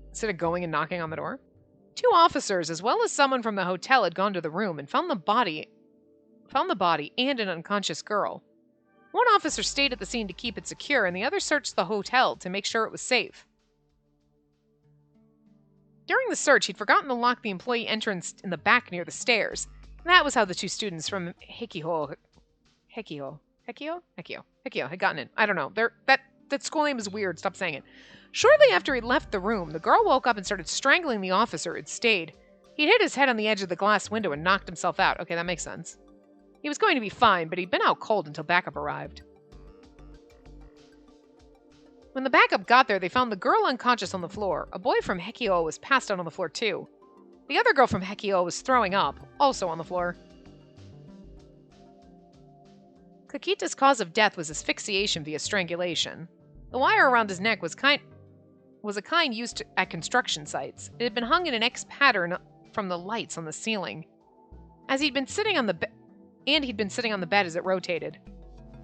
Instead of going and knocking on the door, 2 officers, as well as someone from the hotel, had gone to the room and found the body and an unconscious girl. One officer stayed at the scene to keep it secure, and the other searched the hotel to make sure it was safe. During the search, he'd forgotten to lock the employee entrance in the back near the stairs. That was how the 2 students from Hekio had gotten in. I don't know. That school name is weird. Stop saying it. Shortly after he left the room, the girl woke up and started strangling the officer who'd stayed. He'd hit his head on the edge of the glass window and knocked himself out. Okay, that makes sense. He was going to be fine, but he'd been out cold until backup arrived. When the backup got there, they found the girl unconscious on the floor. A boy from Hekio was passed out on the floor too. The other girl from Hekio was throwing up, also on the floor. Kakita's cause of death was asphyxiation via strangulation. The wire around his neck was a kind used at construction sites. It had been hung in an X pattern from the lights on the ceiling. He'd been sitting on the bed as it rotated.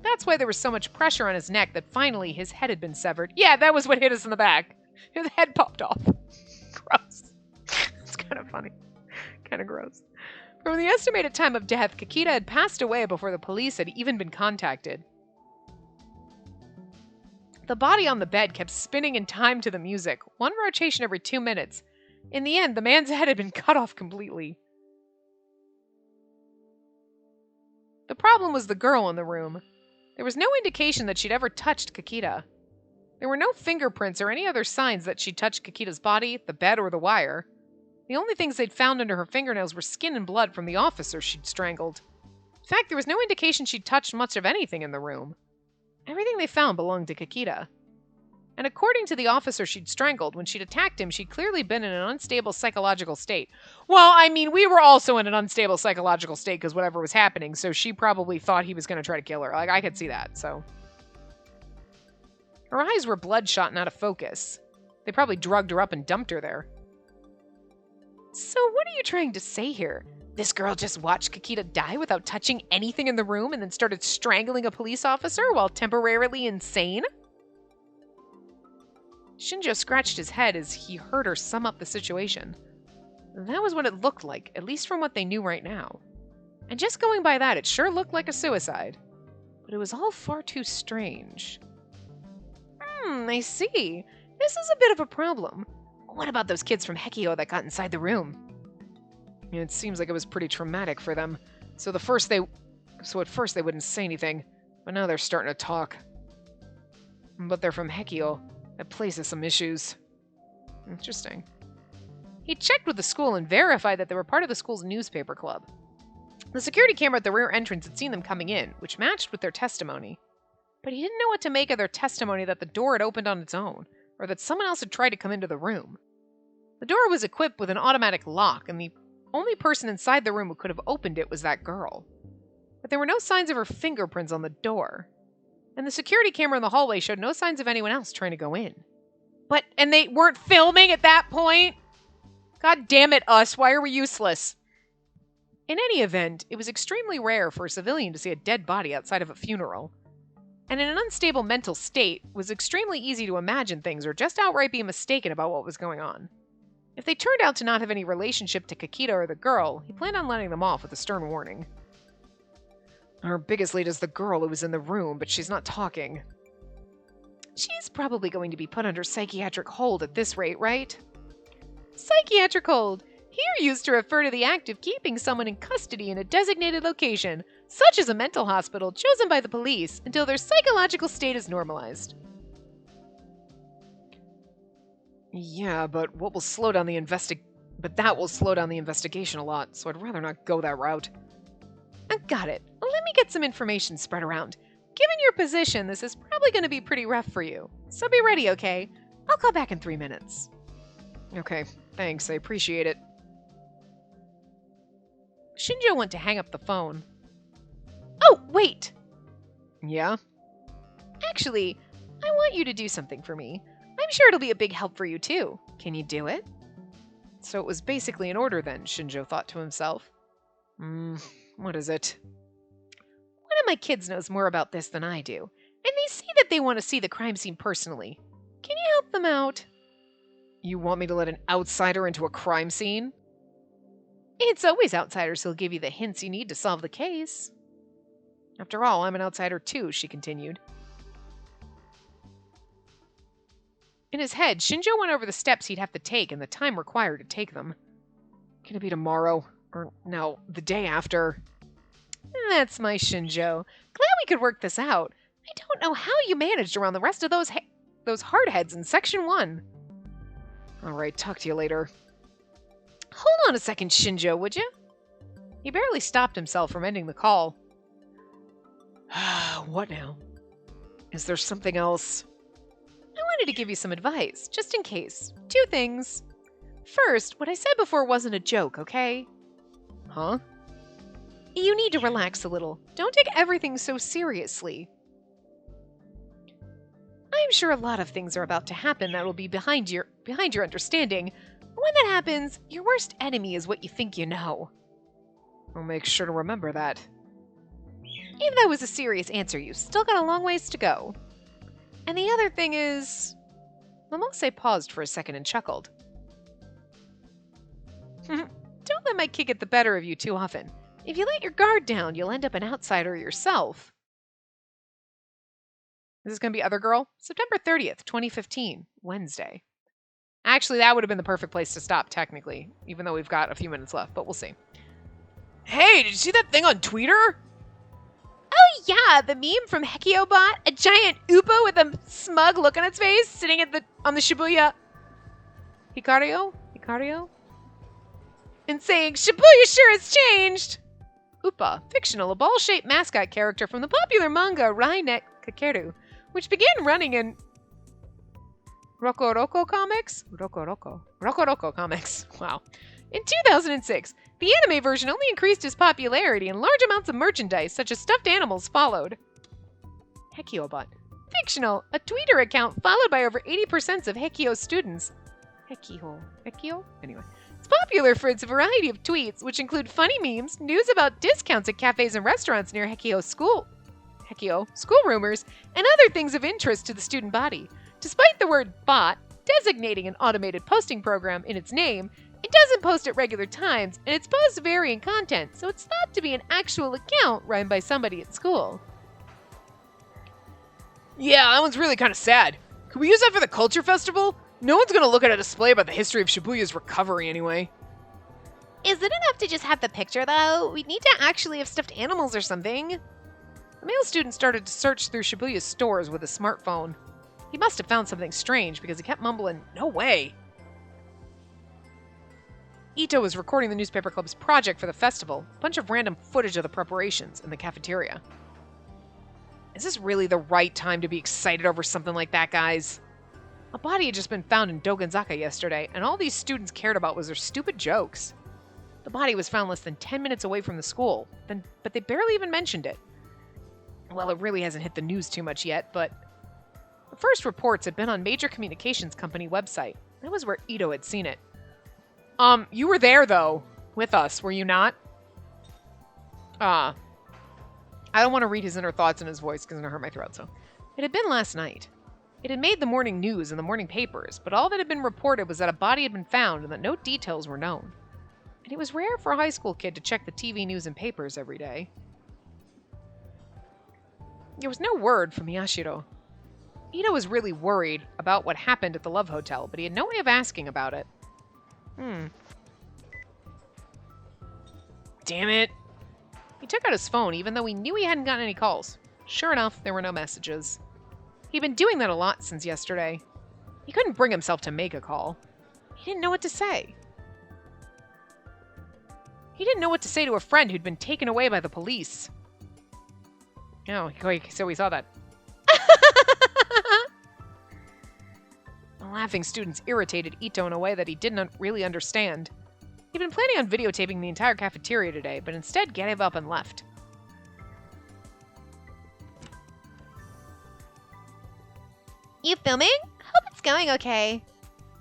That's why there was so much pressure on his neck that finally his head had been severed. Yeah, that was what hit us in the back. His head popped off. Gross. It's kind of funny. Kind of gross. From the estimated time of death, Kakita had passed away before the police had even been contacted. The body on the bed kept spinning in time to the music, one rotation every 2 minutes. In the end, the man's head had been cut off completely. The problem was the girl in the room. There was no indication that she'd ever touched Kakita. There were no fingerprints or any other signs that she'd touched Kakita's body, the bed, or the wire. The only things they'd found under her fingernails were skin and blood from the officer she'd strangled. In fact, there was no indication she'd touched much of anything in the room. Everything they found belonged to Kikita. And according to the officer she'd strangled, when she'd attacked him, she'd clearly been in an unstable psychological state. Well, I mean, we were also in an unstable psychological state because whatever was happening, so she probably thought he was going to try to kill her. Like, I could see that, so. Her eyes were bloodshot and out of focus. They probably drugged her up and dumped her there. So what are you trying to say here? This girl just watched Kikita die without touching anything in the room and then started strangling a police officer while temporarily insane? Shinjo scratched his head as he heard her sum up the situation. That was what it looked like, at least from what they knew right now. And just going by that, it sure looked like a suicide. But it was all far too strange. I see. This is a bit of a problem. What about those kids from Hekio that got inside the room? It seems like it was pretty traumatic for them. So at first they wouldn't say anything, but now they're starting to talk. But they're from Hekio. That place has some issues. Interesting. He checked with the school and verified that they were part of the school's newspaper club. The security camera at the rear entrance had seen them coming in, which matched with their testimony. But he didn't know what to make of their testimony that the door had opened on its own, or that someone else had tried to come into the room. The door was equipped with an automatic lock, and the only person inside the room who could have opened it was that girl. But there were no signs of her fingerprints on the door. And the security camera in the hallway showed no signs of anyone else trying to go in. And they weren't filming at that point? God damn it, us, why are we useless? In any event, it was extremely rare for a civilian to see a dead body outside of a funeral. And in an unstable mental state, it was extremely easy to imagine things or just outright be mistaken about what was going on. If they turned out to not have any relationship to Kikita or the girl, he planned on letting them off with a stern warning. Our biggest lead is the girl who was in the room, but she's not talking. She's probably going to be put under psychiatric hold at this rate, right? Psychiatric hold. Here used to refer to the act of keeping someone in custody in a designated location, such as a mental hospital chosen by the police, until their psychological state is normalized. Yeah, but that will slow down the investigation a lot, so I'd rather not go that route. I got it. Let me get some information spread around. Given your position, this is probably going to be pretty rough for you. So be ready, okay? I'll call back in 3 minutes. Okay, thanks. I appreciate it. Shinjo went to hang up the phone. Oh, wait! Yeah? Actually, I want you to do something for me. I'm sure it'll be a big help for you, too. Can you do it? So it was basically an order then, Shinjo thought to himself. What is it? One of my kids knows more about this than I do, and they say that they want to see the crime scene personally. Can you help them out? You want me to let an outsider into a crime scene? It's always outsiders who'll give you the hints you need to solve the case. After all, I'm an outsider too, she continued. In his head, Shinjo went over the steps he'd have to take and the time required to take them. Can it be tomorrow? Or, no, the day after? That's my Shinjo. Glad we could work this out. I don't know how you managed around the rest of those hardheads in Section 1. Alright, talk to you later. Hold on a second, Shinjo, would you? He barely stopped himself from ending the call. What now? Is there something else? I wanted to give you some advice, just in case. 2 things. First, what I said before wasn't a joke, okay? Huh? You need to relax a little. Don't take everything so seriously. I'm sure a lot of things are about to happen that will be behind your understanding. When that happens, your worst enemy is what you think you know. I'll make sure to remember that. If that was a serious answer, you've still got a long ways to go. And the other thing is... Momose paused for a second and chuckled. Don't let my kid get the better of you too often. If you let your guard down, you'll end up an outsider yourself. This is going to be Other Girl? September 30th, 2015, Wednesday. Actually, that would have been the perfect place to stop, technically, even though we've got a few minutes left, but we'll see. Hey, did you see that thing on Twitter? Oh yeah, the meme from HekioBot, a giant Upa with a smug look on its face, sitting on the Shibuya... Hikario? and saying, "Shibuya sure has changed!" Upa, fictional, a ball-shaped mascot character from the popular manga Rai Net Kakeru, which began running in Rokoroko Comics? Rokoroko Comics. Wow. In 2006, the anime version only increased its popularity and large amounts of merchandise, such as stuffed animals, followed. Hekiobot. Fictional, a Twitter account followed by over 80% of Hekio students. Hekio? Anyway. It's popular for its variety of tweets, which include funny memes, news about discounts at cafes and restaurants near Hekio school rumors, and other things of interest to the student body. Despite the word bot designating an automated posting program in its name, it doesn't post at regular times, and its posts vary in content, so it's thought to be an actual account run by somebody at school. Yeah, that one's really kind of sad. Could we use that for the culture festival? No one's gonna look at a display about the history of Shibuya's recovery anyway. Is it enough to just have the picture, though? We'd need to actually have stuffed animals or something. The male student started to search through Shibuya's stores with a smartphone. He must have found something strange because he kept mumbling, "No way." Ito was recording the newspaper club's project for the festival, a bunch of random footage of the preparations in the cafeteria. Is this really the right time to be excited over something like that, guys? A body had just been found in Dogenzaka yesterday, and all these students cared about was their stupid jokes. The body was found less than 10 minutes away from the school, but they barely even mentioned it. Well, it really hasn't hit the news too much yet, but the first reports had been on major communications company website. That was where Ito had seen it. You were there, though, with us, were you not? I don't want to read his inner thoughts in his voice because it's going to hurt my throat, so. It had been last night. It had made the morning news and the morning papers, but all that had been reported was that a body had been found and that no details were known. And it was rare for a high school kid to check the TV news and papers every day. There was no word from Miyashiro. Ito was really worried about what happened at the Love Hotel, but he had no way of asking about it. Damn it. He took out his phone, even though he knew he hadn't gotten any calls. Sure enough, there were no messages. He'd been doing that a lot since yesterday. He couldn't bring himself to make a call. He didn't know what to say. He didn't know what to say to a friend who'd been taken away by the police. Oh, so we saw that. The laughing students irritated Ito in a way that he didn't really understand. He'd been planning on videotaping the entire cafeteria today, but instead gave up and left. You filming? Hope it's going okay.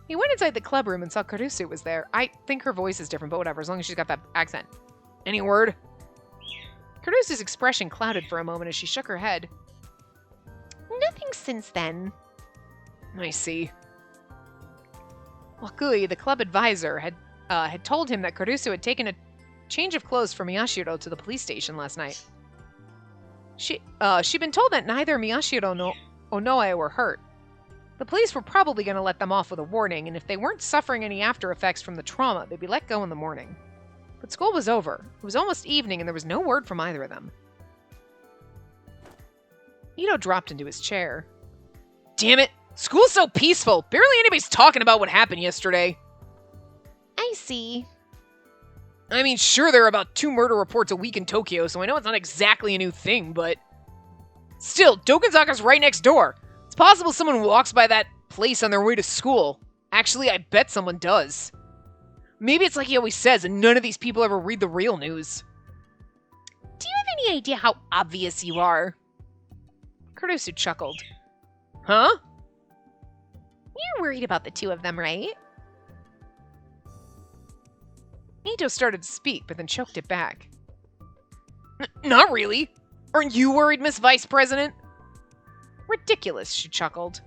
He went inside the club room and saw Karusu was there. I think her voice is different, but whatever, as long as she's got that accent. Any word? Karusu's expression clouded for a moment as she shook her head. Nothing since then. I see. Luckily, the club advisor had told him that Karusu had taken a change of clothes from Miyashiro to the police station last night. She'd been told that neither Miyashiro nor Onoe were hurt. The police were probably going to let them off with a warning, and if they weren't suffering any after effects from the trauma, they'd be let go in the morning. But school was over. It was almost evening, and there was no word from either of them. Ito dropped into his chair. Damn it! School's so peaceful! Barely anybody's talking about what happened yesterday. I see. I mean, sure, there are about 2 murder reports a week in Tokyo, so I know it's not exactly a new thing, but... Still, Dokenzaka's right next door. It's possible someone walks by that place on their way to school. Actually, I bet someone does. Maybe it's like he always says, and none of these people ever read the real news. Do you have any idea how obvious you are? Kurusu chuckled. Huh? You're worried about the 2 of them, right? Ito started to speak, but then choked it back. Not really. Aren't you worried, Miss Vice President? Ridiculous, she chuckled.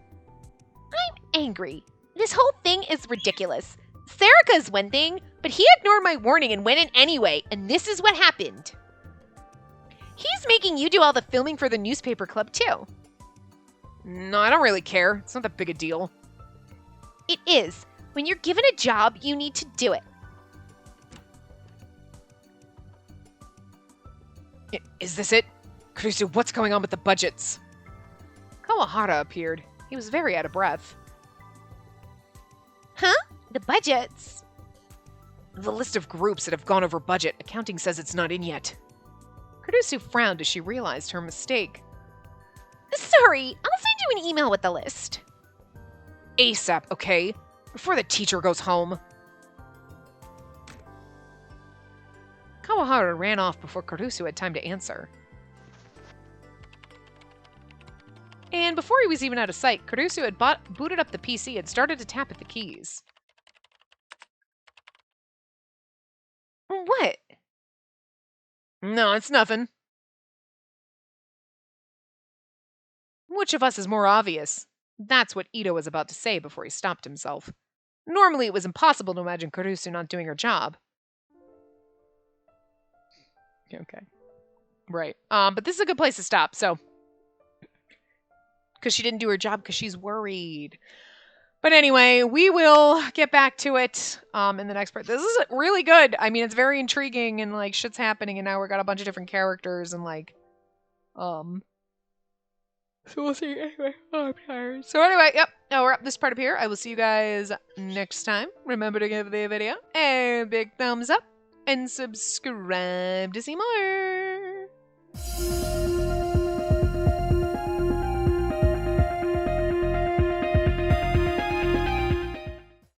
I'm angry. This whole thing is ridiculous. Sarika's one thing, but he ignored my warning and went in anyway, and this is what happened. He's making you do all the filming for the newspaper club, too. No, I don't really care. It's not that big a deal. It is. When you're given a job, you need to do it. Is this it? Kurusu, what's going on with the budgets? Kawahara appeared. He was very out of breath. Huh? The budgets? The list of groups that have gone over budget. Accounting says it's not in yet. Kurusu frowned as she realized her mistake. Sorry, I'll send you an email with the list. ASAP, okay? Before the teacher goes home. Kawahara ran off before Kurusu had time to answer. And before he was even out of sight, Kurusu had booted up the PC and started to tap at the keys. What? No, it's nothing. Which of us is more obvious? That's what Ito was about to say before he stopped himself. Normally, it was impossible to imagine Kurusu not doing her job. Okay. Right. But this is a good place to stop, so... Because she didn't do her job because she's worried. But anyway, we will get back to it in the next part. This is really good. I mean, it's very intriguing and, like, shit's happening, and now we've got a bunch of different characters and, like, So we'll see. Anyway, oh, I'm tired. So anyway, yep. Now we're up this part up here. I will see you guys next time. Remember to give the video a big thumbs up and subscribe to see more.